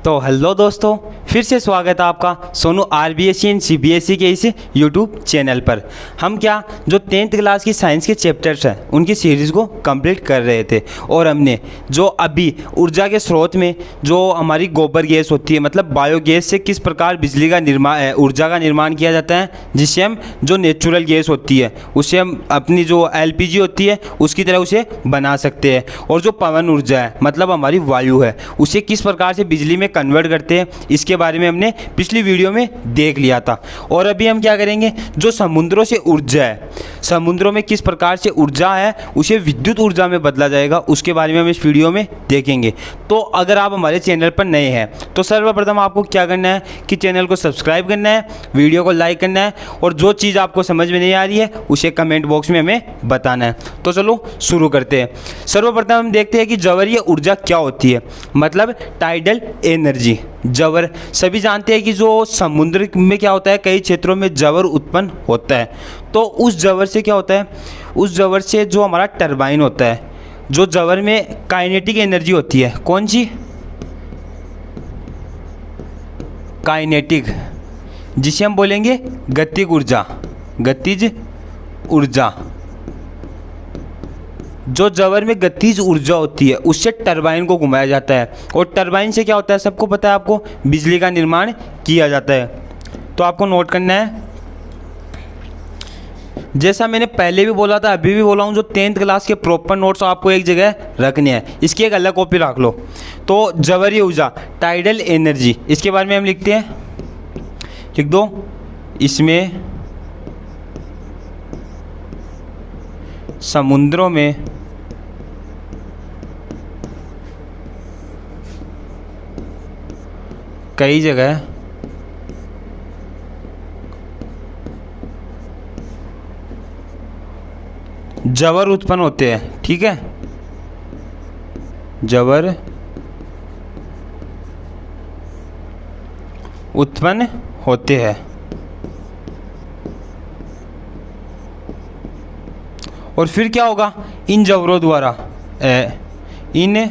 तो हेलो दोस्तों, फिर से स्वागत है आपका सोनू आरबीएसई एंड सीबीएसई के इस यूट्यूब चैनल पर। हम जो 10th क्लास की साइंस के चैप्टर्स हैं उनकी सीरीज़ को कंप्लीट कर रहे थे और हमने जो अभी ऊर्जा के स्रोत में जो हमारी गोबर गैस होती है, मतलब बायोगैस से किस प्रकार बिजली का निर्माण ऊर्जा का निर्माण किया जाता है, जिससे हम जो नेचुरल गैस होती है उससे हम अपनी जो एलपीजी होती है उसकी तरह उसे बना सकते हैं। और जो पवन ऊर्जा है मतलब हमारी वायु है, उसे किस प्रकार से बिजली में कन्वर्ट करते हैं, इसके बारे में हमने पिछली वीडियो में देख लिया था। और अभी हम क्या करेंगे, जो समुद्रों से ऊर्जा है, समुद्रों में किस प्रकार से ऊर्जा है उसे विद्युत ऊर्जा में बदला जाएगा, उसके बारे में हम इस वीडियो में देखेंगे। तो अगर आप हमारे चैनल पर नए हैं तो सर्वप्रथम आपको क्या करना है कि चैनल को सब्सक्राइब करना है, वीडियो को लाइक करना है और जो चीज़ आपको समझ में नहीं आ रही है उसे कमेंट बॉक्स में हमें बताना है। तो चलो शुरू करते हैं। सर्वप्रथम हम देखते हैं कि जवरीय ऊर्जा क्या होती है, मतलब टाइडल एनर्जी। जवर सभी जानते हैं कि जो समुद्र में क्या होता है, कई क्षेत्रों में जवर उत्पन्न होता है। तो उस जवर से क्या होता है, उस जवर से जो हमारा टरबाइन होता है, जो जवर में काइनेटिक एनर्जी होती है, कौन सी, काइनेटिक, जिसे हम बोलेंगे गतिज ऊर्जा, गतिज ऊर्जा। जो जवर में गतिज ऊर्जा होती है उससे टरबाइन को घुमाया जाता है और टरबाइन से क्या होता है, सबको पता है आपको, बिजली का निर्माण किया जाता है। तो आपको नोट करना है, जैसा मैंने पहले भी बोला था अभी भी बोला हूँ, जो 10th क्लास के प्रॉपर नोट्स आपको एक जगह रखने हैं, इसकी एक अलग कॉपी रख लो। तो जवरीय ऊर्जा टाइडल एनर्जी, इसके बारे में हम लिखते हैं, लिख दो, इसमें समुद्रों में कई जगह जवर उत्पन्न होते हैं। ठीक है, जवर उत्पन्न होते हैं और फिर क्या होगा, इन जवरों द्वारा इन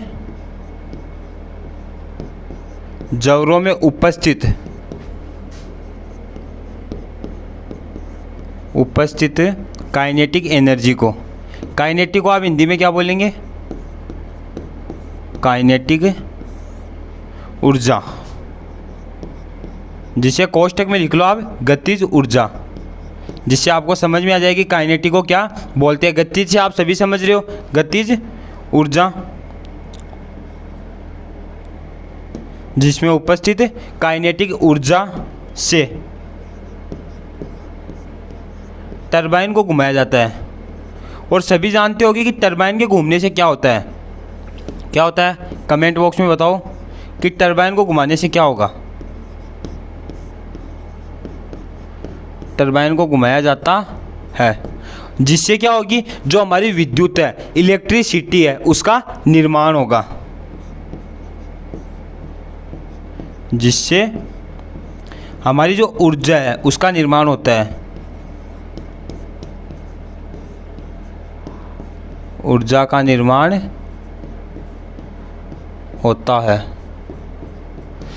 जवरों में उपस्थित काइनेटिक एनर्जी को, काइनेटिक को आप हिंदी में क्या बोलेंगे, काइनेटिक ऊर्जा, जिसे कोष्टक में लिख लो आप गतिज ऊर्जा, जिससे आपको समझ में आ जाएगी काइनेटिक को क्या बोलते हैं। गतिज से आप सभी समझ रहे हो, गतिज ऊर्जा, जिसमें उपस्थित काइनेटिक ऊर्जा से टरबाइन को घुमाया जाता है। और सभी जानते होंगे कि टरबाइन के घूमने से क्या होता है, क्या होता है, कमेंट बॉक्स में बताओ कि टरबाइन को घुमाने से क्या होगा। टरबाइन को घुमाया जाता है, जिससे क्या होगी, जो हमारी विद्युत है, इलेक्ट्रिसिटी है, उसका निर्माण होगा, जिससे हमारी जो ऊर्जा है उसका निर्माण होता है, ऊर्जा का निर्माण होता है।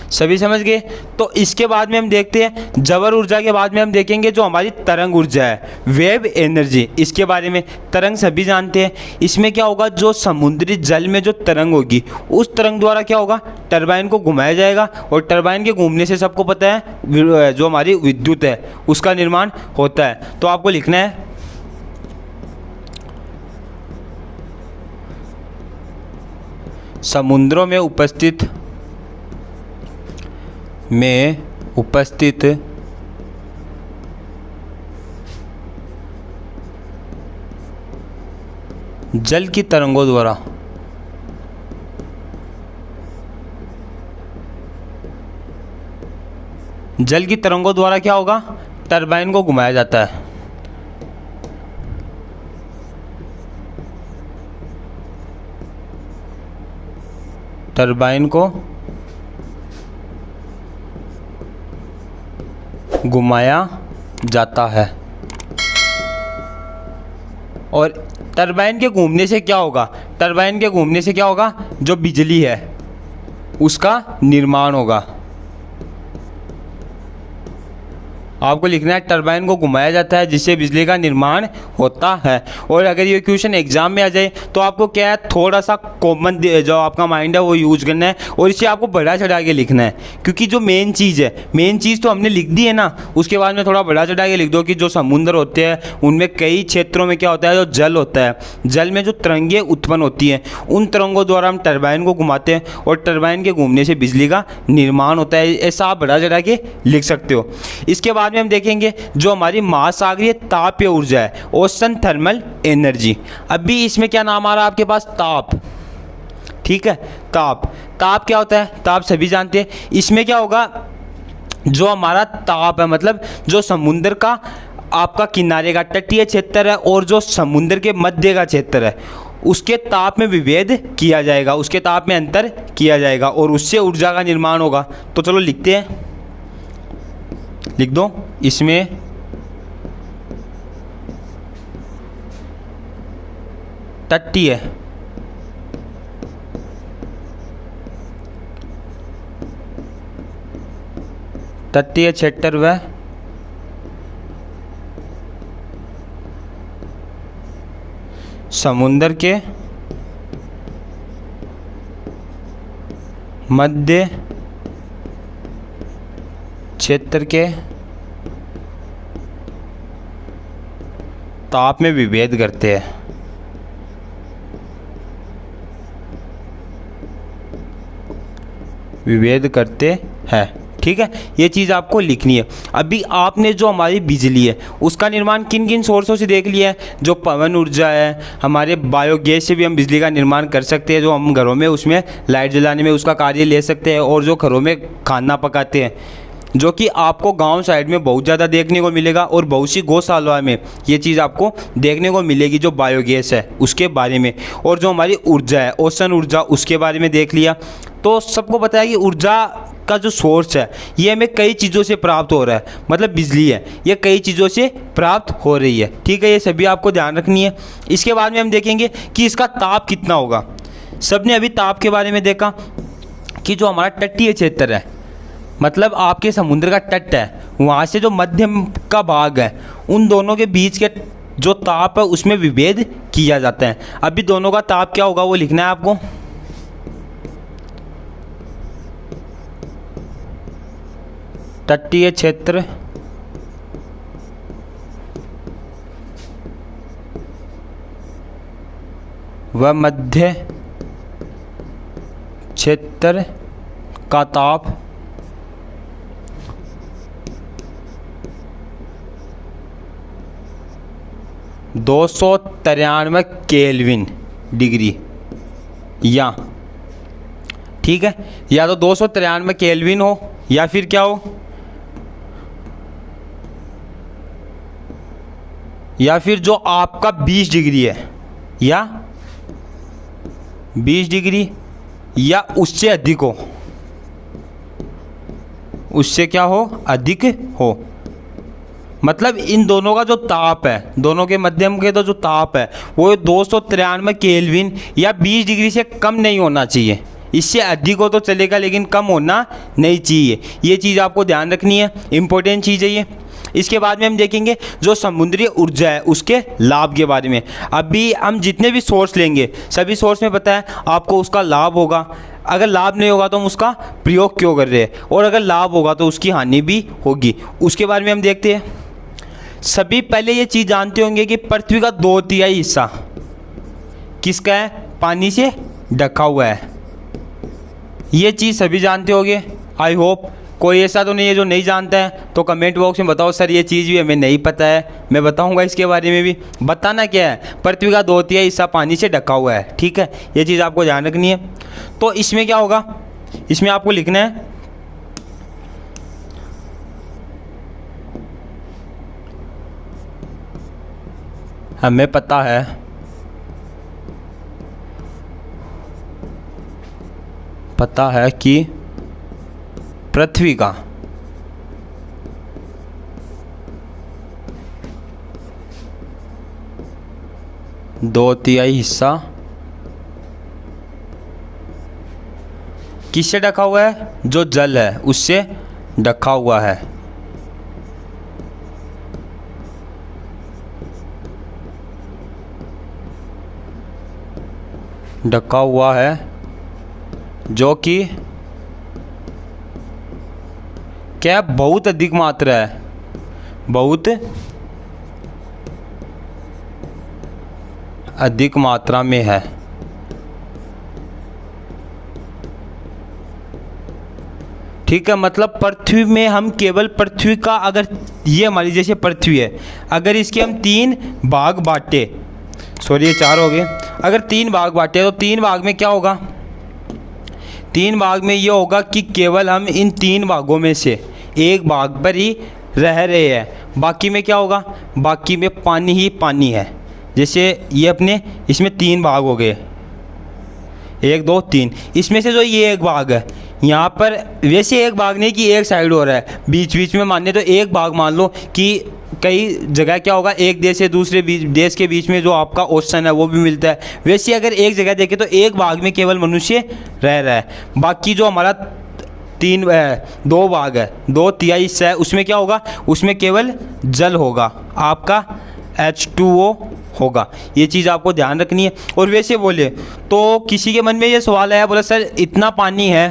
सभी समझ गए। तो इसके बाद में हम देखते हैं, जवर ऊर्जा के बाद में हम देखेंगे जो हमारी तरंग ऊर्जा है, वेव एनर्जी। इसके बारे में, तरंग सभी जानते हैं, इसमें क्या होगा, जो समुद्री जल में जो तरंग होगी उस तरंग द्वारा क्या होगा, टरबाइन को घुमाया जाएगा और टरबाइन के घूमने से सबको पता है जो हमारी विद्युत है उसका निर्माण होता है। तो आपको लिखना है, समुद्रों में उपस्थित जल की तरंगों द्वारा क्या होगा, टरबाइन को घुमाया जाता है। टरबाइन को घुमाया जाता है और टरबाइन के घूमने से क्या होगा, टरबाइन के घूमने से क्या होगा, जो बिजली है उसका निर्माण होगा। आपको लिखना है टरबाइन को घुमाया जाता है जिससे बिजली का निर्माण होता है। और अगर ये क्वेश्चन एग्जाम में आ जाए तो आपको क्या है, थोड़ा सा कॉमन जो आपका माइंड है वो यूज करना है और इसे आपको बढ़ा चढ़ा के लिखना है, क्योंकि जो मेन चीज़ है, मेन चीज़ तो हमने लिख दी है ना, उसके बाद में थोड़ा बढ़ा चढ़ा के लिख दो कि जो समुद्र होते हैं उनमें कई क्षेत्रों में क्या होता है, जो जल होता है, जल में जो तरंगें उत्पन्न होती हैं उन तरंगों द्वारा हम टरबाइन को घुमाते हैं और टरबाइन के घूमने से बिजली का निर्माण होता है। ऐसा आप बढ़ा चढ़ा के लिख सकते हो। इसके बाद में हम देखेंगे जो हमारी महासागरीय तापीय ऊर्जा है, ओशन थर्मल एनर्जी। अभी इसमें क्या नाम आ रहा है आपके पास, ताप। ठीक है, ताप। ताप क्या होता है, ताप सभी जानते हैं। इसमें क्या होगा, जो हमारा ताप है मतलब जो समुद्र का आपका किनारे का तटीय क्षेत्र है और जो समुद्र के मध्य का क्षेत्र है उसके ताप में विभेद किया जाएगा, उसके ताप में अंतर किया जाएगा और उससे ऊर्जा का निर्माण होगा। तो चलो लिखते हैं, लिख दो इसमें तटीय क्षेत्र व समुद्र के मध्य क्षेत्र के ताप में विभेद करते हैं। विभेद करते हैं, ठीक है, ये चीज़ आपको लिखनी है। अभी आपने जो हमारी बिजली है उसका निर्माण किन किन सोर्सों से देख लिया है, जो पवन ऊर्जा है, हमारे बायोगैस से भी हम बिजली का निर्माण कर सकते हैं, जो हम घरों में उसमें लाइट जलाने में उसका कार्य ले सकते हैं, और जो घरों में खाना पकाते हैं जो कि आपको गांव साइड में बहुत ज़्यादा देखने को मिलेगा और बहुत सी गौशाला में ये चीज़ आपको देखने को मिलेगी, जो बायोगैस है उसके बारे में। और जो हमारी ऊर्जा है, ओशन ऊर्जा, उसके बारे में देख लिया। तो सबको पता है कि ऊर्जा का जो सोर्स है ये हमें कई चीज़ों से प्राप्त हो रहा है, मतलब बिजली है ये कई चीज़ों से प्राप्त हो रही है, ठीक है, ये सभी आपको ध्यान रखनी है। इसके बाद में हम देखेंगे कि इसका ताप कितना होगा। सबने अभी ताप के बारे में देखा कि जो हमारा तटीय क्षेत्र है, मतलब आपके समुद्र का तट है, वहाँ से जो मध्यम का भाग है, उन दोनों के बीच के जो ताप है उसमें विभेद किया जाता है। अभी दोनों का ताप क्या होगा वो लिखना है आपको। तटीय क्षेत्र व मध्य क्षेत्र का ताप 293 केल्विन डिग्री, या ठीक है, या तो 293 केल्विन हो या फिर क्या हो, या फिर जो आपका 20 डिग्री है, या 20 डिग्री या उससे अधिक हो, उससे क्या हो, अधिक हो। मतलब इन दोनों का जो ताप है, दोनों के मध्यम के तो जो ताप है वो 293 केल्विन या 20 डिग्री से कम नहीं होना चाहिए। इससे अधिक हो तो चलेगा लेकिन कम होना नहीं चाहिए। ये चीज़ आपको ध्यान रखनी है, इंपॉर्टेंट चीज़ है ये। इसके बाद में हम देखेंगे जो समुद्री ऊर्जा है उसके लाभ के बारे में। अभी हम जितने भी सोर्स लेंगे सभी सोर्स में पता है आपको उसका लाभ होगा, अगर लाभ नहीं होगा तो हम उसका प्रयोग क्यों कर रहे हैं, और अगर लाभ होगा तो उसकी हानि भी होगी। उसके बारे में हम देखते हैं। सभी पहले ये चीज़ जानते होंगे कि पृथ्वी का 2/3 हिस्सा किसका है, पानी से ढका हुआ है। ये चीज़ सभी जानते होंगे, आई होप। कोई ऐसा तो नहीं है जो नहीं जानता है, तो कमेंट बॉक्स में बताओ सर ये चीज़ भी हमें नहीं पता है, मैं बताऊंगा इसके बारे में भी। बताना क्या है, पृथ्वी का 2/3 हिस्सा पानी से ढका हुआ है, ठीक है, ये चीज़ आपको ध्यान रखनी है। तो इसमें क्या होगा, इसमें आपको लिखना है हमें पता है कि पृथ्वी का 2/3 हिस्सा किससे ढका हुआ है? जो जल है उससे ढका हुआ है। ढका हुआ है जो कि क्या? बहुत अधिक मात्रा है, बहुत अधिक मात्रा में है। ठीक है, मतलब पृथ्वी में हम केवल पृथ्वी का, अगर ये हमारी जैसे पृथ्वी है, अगर इसके हम 3 भाग बांटे, सॉरी ये 4 हो गए, अगर 3 भाग बांटे तो 3 भाग में क्या होगा? 3 भाग में ये होगा कि केवल हम इन 3 भागों में से एक भाग पर ही रह रहे हैं, बाकी में क्या होगा? बाकी में पानी ही पानी है। जैसे ये अपने इसमें 3 भाग हो गए, 1 2 3, इसमें से जो ये एक भाग है यहाँ पर, वैसे एक भाग नहीं कि एक साइड हो रहा है, बीच बीच में मानने तो एक भाग मान लो कि कई जगह क्या होगा, एक देश से दूसरे देश के बीच में जो आपका ओशन है वो भी मिलता है। वैसे अगर एक जगह देखें तो एक भाग में केवल मनुष्य रह रहा है, बाकी जो हमारा 2 भाग है, 2/3 हिस्सा है, उसमें क्या होगा? उसमें केवल जल होगा, आपका H2O होगा। ये चीज़ आपको ध्यान रखनी है। और वैसे बोले तो किसी के मन में ये सवाल आया, बोला सर इतना पानी है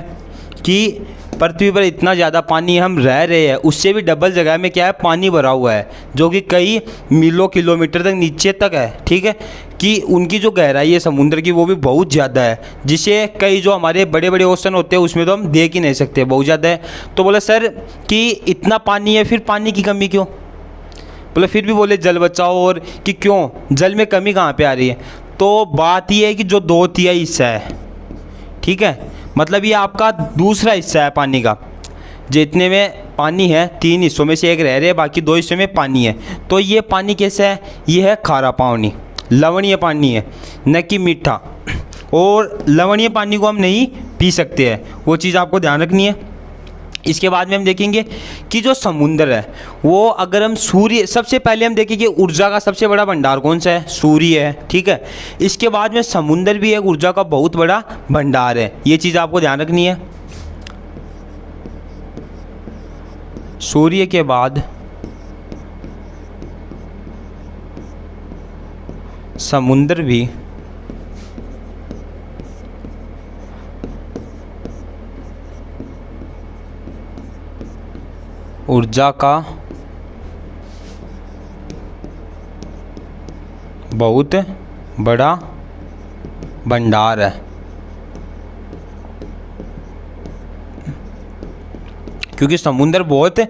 कि पृथ्वी पर इतना ज़्यादा पानी हम रह रहे हैं, उससे भी डबल जगह में क्या है? पानी भरा हुआ है, जो कि कई मीलों किलोमीटर तक नीचे तक है। ठीक है, कि उनकी जो गहराई है समुद्र की वो भी बहुत ज़्यादा है, जिसे कई जो हमारे बड़े बड़े ओशन होते हैं उसमें तो हम देख ही नहीं सकते, बहुत ज़्यादा है। तो बोला सर कि इतना पानी है, फिर पानी की कमी क्यों? बोले फिर भी बोले जल बचाओ, और कि क्यों जल में कमी कहाँ पे आ रही है? तो बात ये है कि जो 2/3 हिस्सा है, ठीक है, मतलब ये आपका दूसरा हिस्सा है पानी का, जितने में पानी है 3 हिस्सों में से एक रह रहे हैं, बाकी 2 हिस्सों में पानी है। तो ये पानी कैसा है? ये है खारा पानी, लवणीय पानी है, न कि मीठा। और लवणीय पानी को हम नहीं पी सकते हैं, वो चीज़ आपको ध्यान रखनी है। इसके बाद में हम देखेंगे कि जो समुद्र है वो, अगर हम सूर्य, सबसे पहले हम देखेंगे ऊर्जा का सबसे बड़ा भंडार कौन सा है? सूर्य है। ठीक है, इसके बाद में समुद्र भी एक ऊर्जा का बहुत बड़ा भंडार है, ये चीज़ आपको ध्यान रखनी है। सूर्य के बाद समुद्र भी ऊर्जा का बहुत बड़ा भंडार है, क्योंकि समुद्र बहुत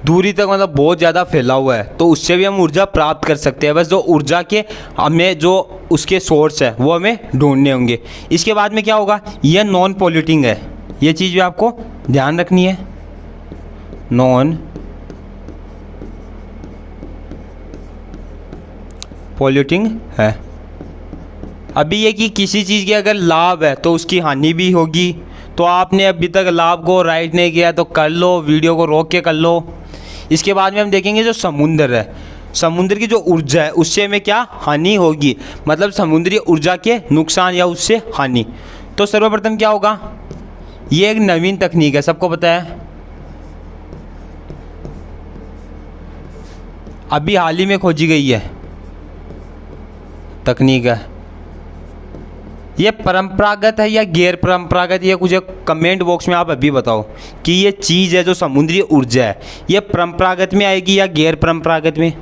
दूरी तक, मतलब बहुत ज़्यादा फैला हुआ है, तो उससे भी हम ऊर्जा प्राप्त कर सकते हैं। बस जो ऊर्जा के हमें जो उसके सोर्स है वो हमें ढूंढने होंगे। इसके बाद में क्या होगा? यह नॉन पॉल्यूटिंग है, ये चीज़ भी आपको ध्यान रखनी है। नॉन पॉल्यूटिंग है। अभी ये कि किसी चीज़ के अगर लाभ है तो उसकी हानि भी होगी, तो आपने अभी तक लाभ को राइट नहीं किया तो कर लो, वीडियो को रोक के कर लो। इसके बाद में हम देखेंगे जो समुद्र है, समुद्र की जो ऊर्जा है उससे हमें क्या हानि होगी, मतलब समुद्री ऊर्जा के नुकसान या उससे हानि। तो सर्वप्रथम क्या होगा? ये एक नवीन तकनीक है, सबको पता है, अभी हाल ही में खोजी गई है तकनीक है। ये परंपरागत है या गैर परंपरागत, ये कुछ कमेंट बॉक्स में आप अभी बताओ कि ये चीज़ है जो समुद्री ऊर्जा है, ये परंपरागत में आएगी या गैर परंपरागत में?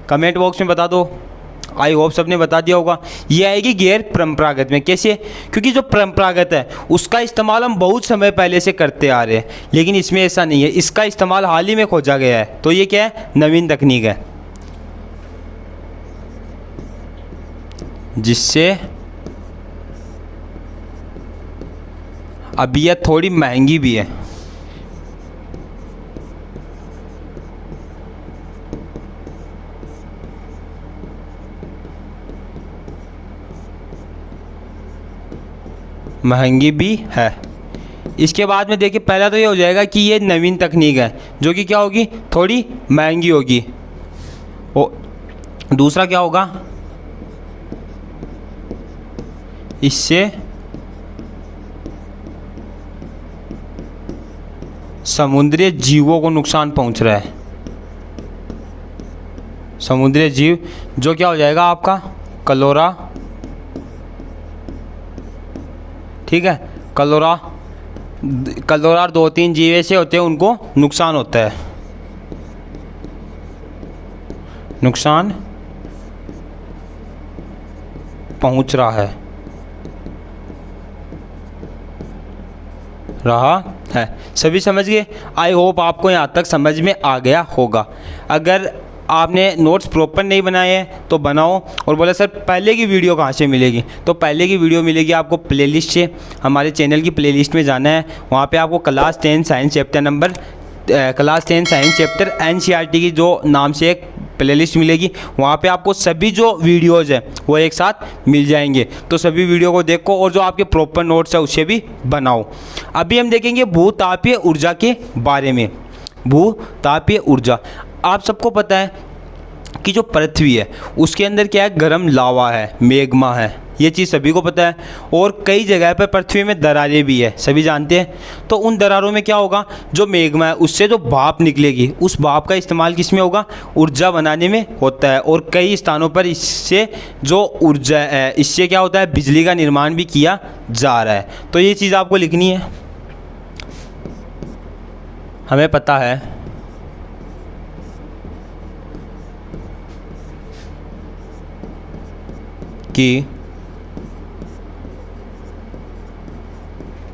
कमेंट बॉक्स में बता दो। आई होप सबने बता दिया होगा। ये आएगी गैर परंपरागत में। कैसे? क्योंकि जो परंपरागत है उसका इस्तेमाल हम बहुत समय पहले से करते आ रहे हैं, लेकिन इसमें ऐसा नहीं है, इसका इस्तेमाल हाल ही में खोजा गया है। तो ये क्या है? नवीन तकनीक है, जिससे अभी यह थोड़ी महंगी भी है। महंगी भी है। इसके बाद में देखिए, पहला तो ये हो जाएगा कि ये नवीन तकनीक है, जो कि क्या होगी? थोड़ी महंगी होगी। दूसरा क्या होगा? इससे समुद्री जीवों को नुकसान पहुंच रहा है। समुद्री जीव जो क्या हो जाएगा आपका क्लोरा, ठीक है। क्लोरा 2-3 जीव ऐसे होते हैं उनको नुकसान होता है, नुकसान पहुंच रहा है। सभी समझ गए? आई होप आपको यहाँ तक समझ में आ गया होगा। अगर आपने नोट्स प्रॉपर नहीं बनाए हैं तो बनाओ। और बोले सर पहले की वीडियो कहाँ से मिलेगी, तो पहले की वीडियो मिलेगी आपको प्लेलिस्ट से। हमारे चैनल की प्लेलिस्ट में जाना है, वहाँ पे आपको क्लास 10 साइंस चैप्टर NCERT की जो नाम से एक प्लेलिस्ट मिलेगी। वहाँ पे आपको सभी जो वीडियोज़ हैं वो एक साथ मिल जाएंगे। तो सभी वीडियो को देखो और जो आपके प्रॉपर नोट्स है उससे भी बनाओ। अभी हम देखेंगे भूतापीय ऊर्जा के बारे में। भूतापीय ऊर्जा, आप सबको पता है कि जो पृथ्वी है उसके अंदर क्या है, गर्म लावा है, मैग्मा है। ये चीज़ सभी को पता है। और कई जगह पर पृथ्वी में दरारें भी है, सभी जानते हैं। तो उन दरारों में क्या होगा, जो मैग्मा है उससे जो भाप निकलेगी, उस भाप का इस्तेमाल किस में होगा, ऊर्जा बनाने में होता है। और कई स्थानों पर इससे जो ऊर्जा है, इससे क्या होता है, बिजली का निर्माण भी किया जा रहा है। तो ये चीज़ आपको लिखनी है। हमें पता है कि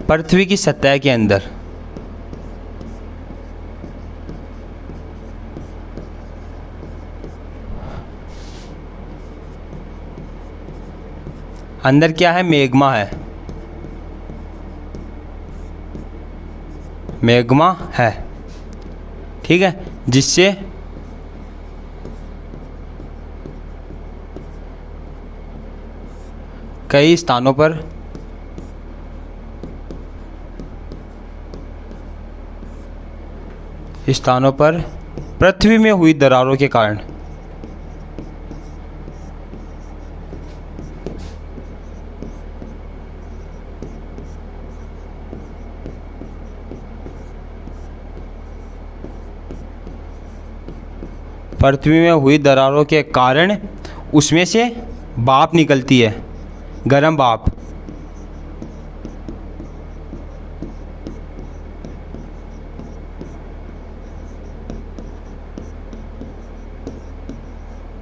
पृथ्वी की सतह के अंदर क्या है, मैग्मा है। मैग्मा है, ठीक है, जिससे कई स्थानों पर पृथ्वी में हुई दरारों के कारण उसमें से भाप निकलती है, गर्म भाप।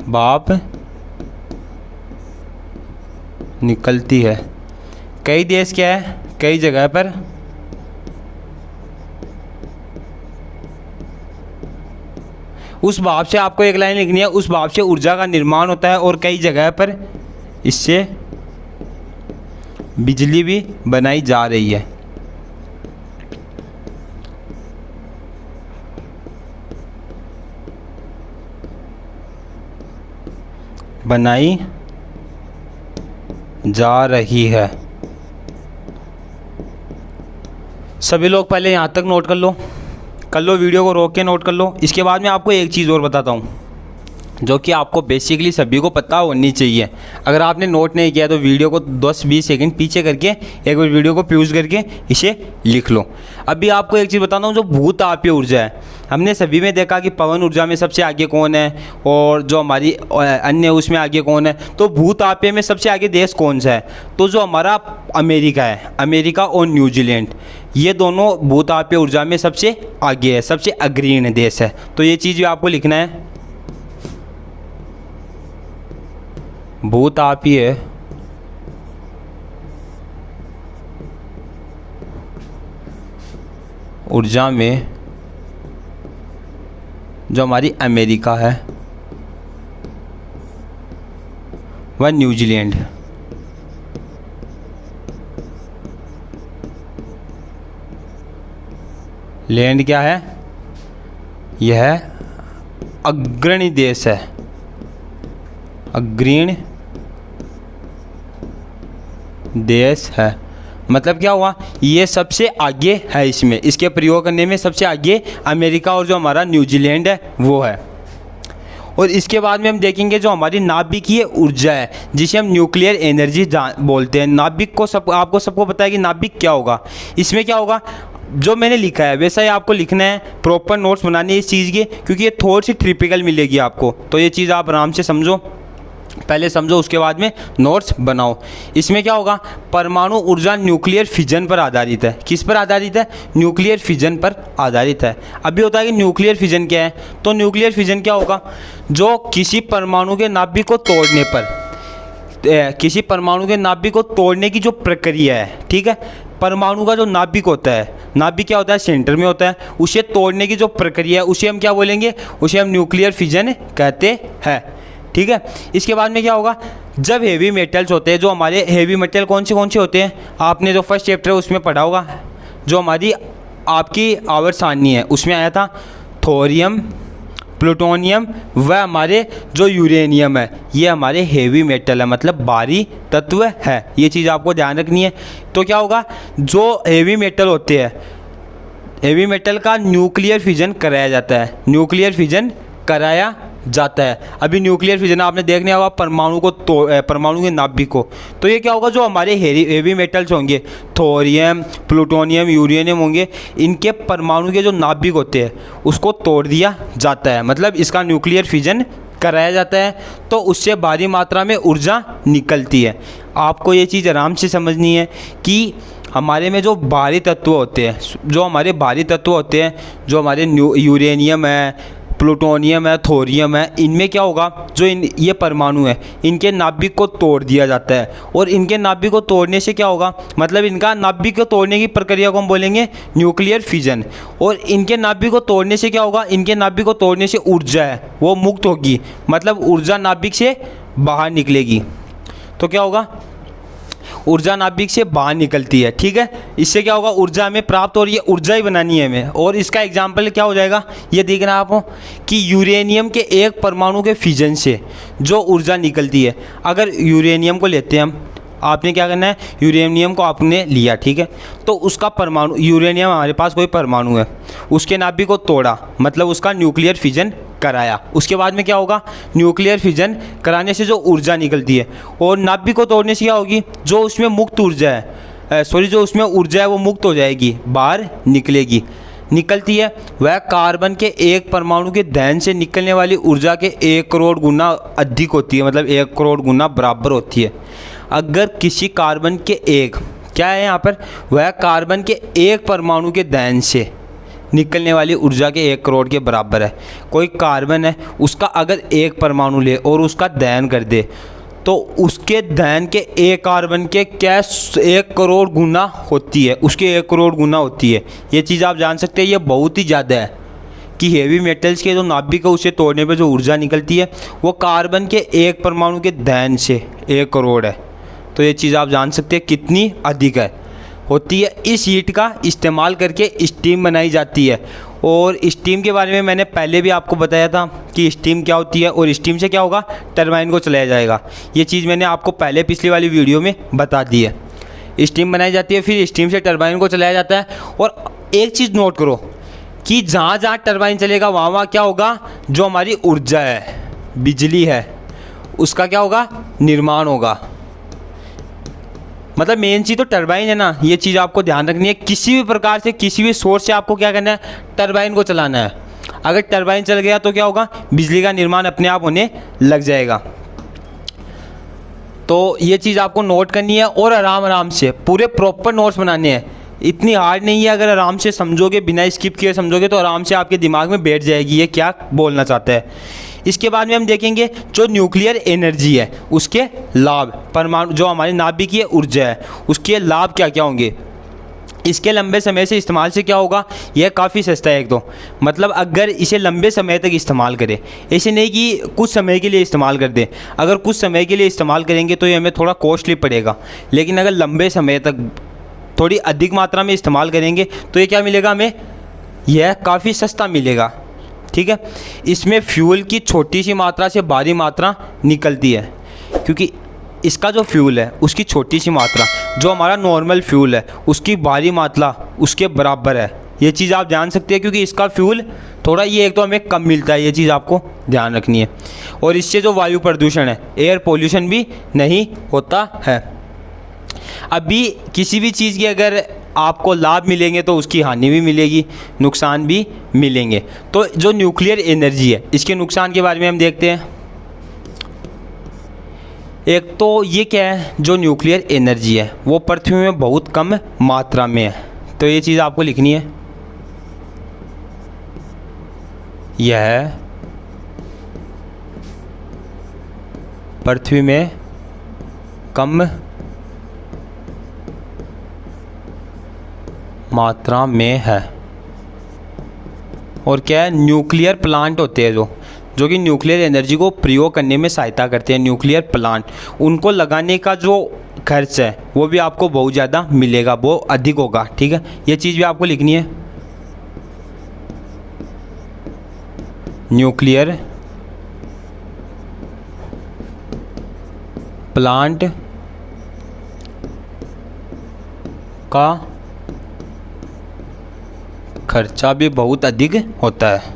भाप निकलती है। कई देश क्या है, कई जगह पर उस भाप से, आपको एक लाइन लिखनी है, उस भाप से ऊर्जा का निर्माण होता है। और कई जगह पर इससे बिजली भी बनाई जा रही है। बनाई जा रही है। सभी लोग पहले यहाँ तक नोट कर लो, वीडियो को रोक के नोट कर लो। इसके बाद मैं आपको एक चीज़ और बताता हूँ जो कि आपको बेसिकली सभी को पता होनी चाहिए। अगर आपने नोट नहीं किया तो वीडियो को 10-20 सेकंड पीछे करके एक बार वीडियो को पॉज करके इसे लिख लो। अभी आपको एक चीज़ बताता हूँ, जो भूतापीय ऊर्जा है, हमने सभी में देखा कि पवन ऊर्जा में सबसे आगे कौन है और जो हमारी अन्य उसमें आगे कौन है। तो भूतापीय में सबसे आगे देश कौन सा है, तो जो हमारा अमेरिका है, अमेरिका और न्यूजीलैंड, ये दोनों भूतापीय ऊर्जा में सबसे आगे है, सबसे अग्रणी देश है। तो ये चीज़ भी आपको लिखना है। भूतापीय ऊर्जा में जो हमारी अमेरिका है व न्यूजीलैंड, लैंड क्या है, यह अग्रणी देश है, अग्रणी देश है। मतलब क्या हुआ, ये सबसे आगे है इसमें, इसके प्रयोग करने में सबसे आगे अमेरिका और जो हमारा न्यूजीलैंड है वो है। और इसके बाद में हम देखेंगे जो हमारी नाभिकीय ऊर्जा है, जिसे हम न्यूक्लियर एनर्जी बोलते हैं। नाभिक को आपको सबको पता है कि नाभिक क्या होगा। इसमें क्या होगा, जो मैंने लिखा है वैसा ही आपको लिखना है, प्रॉपर नोट्स बनाने हैं इस चीज़ के, क्योंकि ये थोड़ी सी ट्रिपिकल मिलेगी आपको। तो ये चीज़ आप आराम से समझो, पहले समझो उसके बाद में नोट्स बनाओ। इसमें क्या होगा, परमाणु ऊर्जा न्यूक्लियर फिजन पर आधारित है। किस पर आधारित है? न्यूक्लियर फिजन पर आधारित है। अभी होता है कि न्यूक्लियर फिजन क्या है, तो न्यूक्लियर फिजन क्या होगा, जो किसी परमाणु के नाभिक को तोड़ने पर, किसी परमाणु के नाभिक को तोड़ने की जो प्रक्रिया है, ठीक है, परमाणु का जो नाभिक होता है, नाभिक क्या होता है, सेंटर में होता है, उसे तोड़ने की जो प्रक्रिया है उसे हम क्या बोलेंगे, उसे हम न्यूक्लियर फिजन कहते हैं, ठीक है। इसके बाद में क्या होगा, जब हेवी मेटल्स होते हैं, जो हमारे हेवी मेटल कौन से होते हैं, आपने जो फर्स्ट चैप्टर है उसमें पढ़ा होगा, जो हमारी आपकी आवर्त सारणी है उसमें आया था, थोरियम, प्लूटोनियम व हमारे जो यूरेनियम है, ये हमारे हेवी मेटल है, मतलब भारी तत्व है। ये चीज़ आपको ध्यान रखनी है। तो क्या होगा, जो हेवी मेटल होते हैं, हेवी मेटल का न्यूक्लियर फिजन कराया जाता है, न्यूक्लियर फिजन कराया जाता है। अभी न्यूक्लियर फिजन आपने देखने होगा परमाणु को परमाणु के नाभिक को, तो ये क्या होगा, जो हमारे हेवी मेटल्स होंगे, थोरियम, प्लूटोनियम, यूरेनियम होंगे, इनके परमाणु के जो नाभिक होते हैं उसको तोड़ दिया जाता है, मतलब इसका न्यूक्लियर फिजन कराया जाता है, तो उससे भारी मात्रा में ऊर्जा निकलती है। आपको ये चीज़ आराम से समझनी है कि हमारे में जो भारी तत्व होते हैं, जो हमारे भारी तत्व होते हैं, जो हमारे यूरेनियम है, प्लूटोनियम है, थोरियम है, इनमें क्या होगा, जो ये परमाणु है, इनके नाभिक को तोड़ दिया जाता है। और इनके नाभिक को तोड़ने से क्या होगा, मतलब इनका नाभिक को तोड़ने की प्रक्रिया को हम बोलेंगे न्यूक्लियर फिजन। और इनके नाभिक को तोड़ने से क्या होगा, इनके नाभिक को तोड़ने से ऊर्जा है वो मुक्त होगी, मतलब ऊर्जा नाभिक से बाहर निकलेगी। तो क्या होगा, ऊर्जा नाभिक से बाहर निकलती है, ठीक है। इससे क्या होगा, ऊर्जा हमें प्राप्त हो रही है, ऊर्जा ही बनानी है हमें। और इसका एग्जाम्पल क्या हो जाएगा, ये देखना आपको कि यूरेनियम के एक परमाणु के फिजन से जो ऊर्जा निकलती है, अगर यूरेनियम को लेते हैं हम, आपने क्या करना है, यूरेनियम को आपने लिया, ठीक है, तो उसका परमाणु, यूरेनियम हमारे पास कोई परमाणु है, उसके नाभिक को तोड़ा, मतलब उसका न्यूक्लियर फिजन कराया। उसके बाद में क्या होगा, न्यूक्लियर फिजन कराने से जो ऊर्जा निकलती है, और नाभिक को तोड़ने से क्या होगी, जो उसमें मुक्त ऊर्जा है, जो उसमें ऊर्जा है वो मुक्त हो जाएगी, बाहर निकलेगी, निकलती है। वह कार्बन के एक परमाणु के दहन से निकलने वाली ऊर्जा के 1 करोड़ गुना अधिक होती है, मतलब 1 करोड़ गुना बराबर होती है। अगर किसी कार्बन के एक, क्या है यहाँ पर, वह कार्बन के एक परमाणु के दहन से निकलने वाली ऊर्जा के 1 करोड़ के बराबर है। कोई कार्बन है, उसका अगर एक परमाणु ले और उसका दहन कर दे, तो उसके दहन के एक कार्बन के क्या 1 करोड़ गुना होती है, उसके 1 करोड़ गुना होती है। ये चीज़ आप जान सकते हैं, ये बहुत ही ज़्यादा है कि हेवी मेटल्स के जो नाभिक है उसे तोड़ने पे जो ऊर्जा निकलती है वो कार्बन के एक परमाणु के दहन से 1 करोड़ है। तो ये चीज़ आप जान सकते हैं कितनी अधिक है होती है। इस हीट का इस्तेमाल करके स्टीम बनाई जाती है, और स्टीम के बारे में मैंने पहले भी आपको बताया था कि स्टीम क्या होती है, और स्टीम से क्या होगा, टरबाइन को चलाया जाएगा। ये चीज़ मैंने आपको पहले पिछली वाली वीडियो में बता दी है। स्टीम बनाई जाती है, फिर स्टीम से टरबाइन को चलाया जाता है। और एक चीज़ नोट करो कि जहाँ जहाँ टरबाइन चलेगा वहाँ वहाँ क्या होगा, जो हमारी ऊर्जा है, बिजली है, उसका क्या होगा, निर्माण होगा। मतलब मेन चीज़ तो टरबाइन है ना, ये चीज़ आपको ध्यान रखनी है। किसी भी प्रकार से, किसी भी सोर्स से आपको क्या करना है, टरबाइन को चलाना है। अगर टरबाइन चल गया तो क्या होगा, बिजली का निर्माण अपने आप होने लग जाएगा। तो ये चीज़ आपको नोट करनी है, और आराम आराम से पूरे प्रॉपर नोट्स बनाने हैं। इतनी हार्ड नहीं है, अगर आराम से समझोगे, बिना स्किप किए समझोगे, तो आराम से आपके दिमाग में बैठ जाएगी ये क्या बोलना चाहता है। इसके बाद में हम देखेंगे जो न्यूक्लियर एनर्जी है उसके लाभ, परमाणु जो हमारी नाभिकीय ऊर्जा है उसके लाभ क्या क्या होंगे। इसके लंबे समय से इस्तेमाल से क्या होगा, यह काफ़ी सस्ता है एक तो, मतलब अगर इसे लंबे समय तक इस्तेमाल करें, ऐसे नहीं कि कुछ समय के लिए इस्तेमाल कर दें। अगर कुछ समय के लिए इस्तेमाल करेंगे तो ये हमें थोड़ा कॉस्टली पड़ेगा, लेकिन अगर लंबे समय तक थोड़ी अधिक मात्रा में इस्तेमाल करेंगे तो ये क्या मिलेगा हमें, यह काफ़ी सस्ता मिलेगा, ठीक है। इसमें फ्यूल की छोटी सी मात्रा से भारी मात्रा निकलती है, क्योंकि इसका जो फ्यूल है उसकी छोटी सी मात्रा, जो हमारा नॉर्मल फ्यूल है उसकी भारी मात्रा उसके बराबर है। ये चीज़ आप जान सकते हैं, क्योंकि इसका फ्यूल थोड़ा ये एक तो हमें कम मिलता है, ये चीज़ आपको ध्यान रखनी है। और इससे जो वायु प्रदूषण है, एयर पोल्यूशन भी नहीं होता है। अभी किसी भी चीज़ की अगर आपको लाभ मिलेंगे तो उसकी हानि भी मिलेगी, नुकसान भी मिलेंगे। तो जो न्यूक्लियर एनर्जी है इसके नुकसान के बारे में हम देखते हैं। एक तो ये क्या है, जो न्यूक्लियर एनर्जी है वो पृथ्वी में बहुत कम मात्रा में है, तो ये चीज़ आपको लिखनी है। यह पृथ्वी में कम मात्रा में है। और क्या है, न्यूक्लियर प्लांट होते हैं जो कि न्यूक्लियर एनर्जी को प्रयोग करने में सहायता करते हैं, न्यूक्लियर प्लांट, उनको लगाने का जो खर्च है वो भी आपको बहुत ज़्यादा मिलेगा, वो अधिक होगा। ठीक है, ये चीज़ भी आपको लिखनी है। न्यूक्लियर प्लांट का खर्चा भी बहुत अधिक होता है।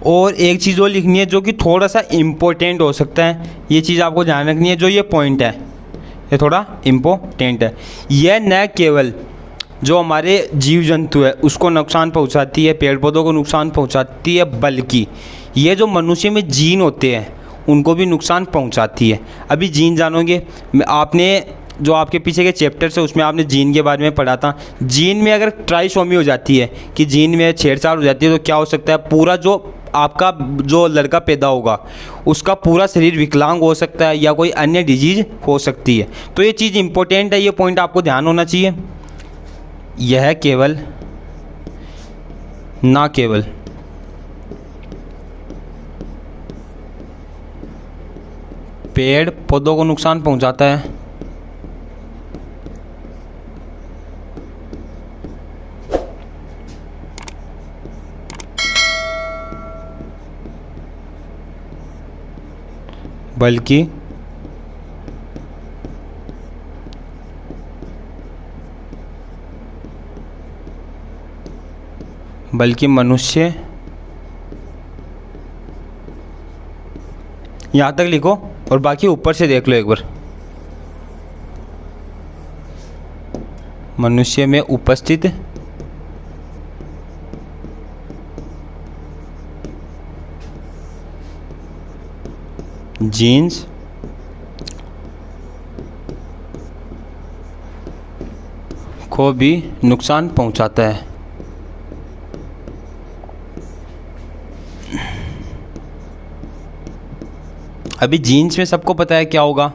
और एक चीज़ और लिखनी है जो कि थोड़ा सा इम्पोर्टेंट हो सकता है, ये चीज़ आपको ध्यान रखनी है। जो ये पॉइंट है ये थोड़ा इम्पोर्टेंट है। यह न केवल जो हमारे जीव जंतु है उसको नुकसान पहुंचाती है, पेड़ पौधों को नुकसान पहुंचाती है, बल्कि ये जो मनुष्य में जीन होते हैं उनको भी नुकसान पहुंचाती है। अभी जीन जानोगे, आपने जो आपके पीछे के चैप्टर्स है उसमें आपने जीन के बारे में पढ़ा था। जीन में अगर ट्राइसोमी हो जाती है कि जीन में छेड़छाड़ हो जाती है तो क्या हो सकता है, पूरा जो आपका जो लड़का पैदा होगा उसका पूरा शरीर विकलांग हो सकता है या कोई अन्य डिजीज हो सकती है। तो ये चीज़ इंपॉर्टेंट है, ये पॉइंट आपको ध्यान होना चाहिए। यह केवल ना केवल पेड़ पौधों को नुकसान पहुंचाता है, बल्कि मनुष्य, यहाँ तक लिखो और बाकी ऊपर से देख लो एक बार। मनुष्य में उपस्थित जीन्स को भी नुकसान पहुंचाता है। अभी जीन्स में सबको पता है क्या होगा,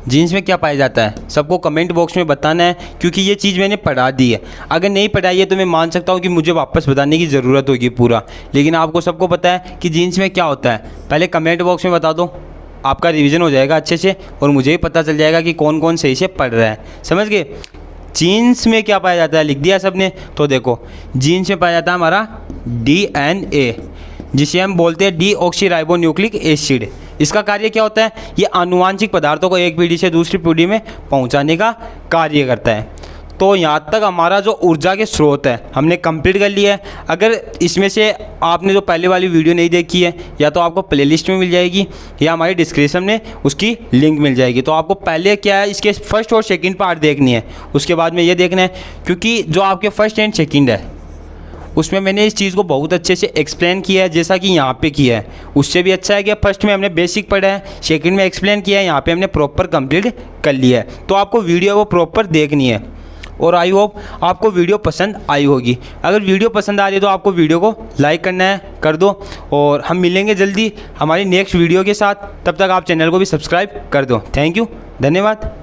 जीन्स में क्या पाया जाता है, सबको कमेंट बॉक्स में बताना है, क्योंकि ये चीज़ मैंने पढ़ा दी है। अगर नहीं पढ़ाई है तो मैं मान सकता हूँ कि मुझे वापस बताने की ज़रूरत होगी पूरा, लेकिन आपको सबको पता है कि जीन्स में क्या होता है। पहले कमेंट बॉक्स में बता दो, आपका रिवीजन हो जाएगा अच्छे से और मुझे भी पता चल जाएगा कि कौन कौन सही से पढ़ रहा है। समझ गए? जीन्स में क्या पाया जाता है लिख दिया सबने। तो देखो, जीन्स में पाया जाता है हमारा DNA, जिसे हम बोलते हैं डीऑक्सीराइबोन्यूक्लिक एसिड। इसका कार्य क्या होता है, ये आनुवांशिक पदार्थों को एक पीढ़ी से दूसरी पीढ़ी में पहुंचाने का कार्य करता है। तो यहाँ तक हमारा जो ऊर्जा के स्रोत है हमने कंप्लीट कर लिया है। अगर इसमें से आपने जो पहले वाली वीडियो नहीं देखी है, या तो आपको प्लेलिस्ट में मिल जाएगी या हमारी डिस्क्रिप्शन में उसकी लिंक मिल जाएगी। तो आपको पहले क्या है, इसके फर्स्ट और सेकंड पार्ट देखनी है, उसके बाद में ये देखना है, क्योंकि जो आपके फर्स्ट एंड सेकंड है उसमें मैंने इस चीज़ को बहुत अच्छे से एक्सप्लेन किया है, जैसा कि यहाँ पे किया है। उससे भी अच्छा है कि फर्स्ट में हमने बेसिक पढ़ा है, सेकंड में एक्सप्लेन किया है, यहाँ पे हमने प्रॉपर कंप्लीट कर लिया है। तो आपको वीडियो वो प्रॉपर देखनी है और आई होप आपको वीडियो पसंद आई होगी। अगर वीडियो पसंद आ रही है तो आपको वीडियो को लाइक करना है, कर दो। और हम मिलेंगे जल्दी हमारी नेक्स्ट वीडियो के साथ, तब तक आप चैनल को भी सब्सक्राइब कर दो। थैंक यू, धन्यवाद।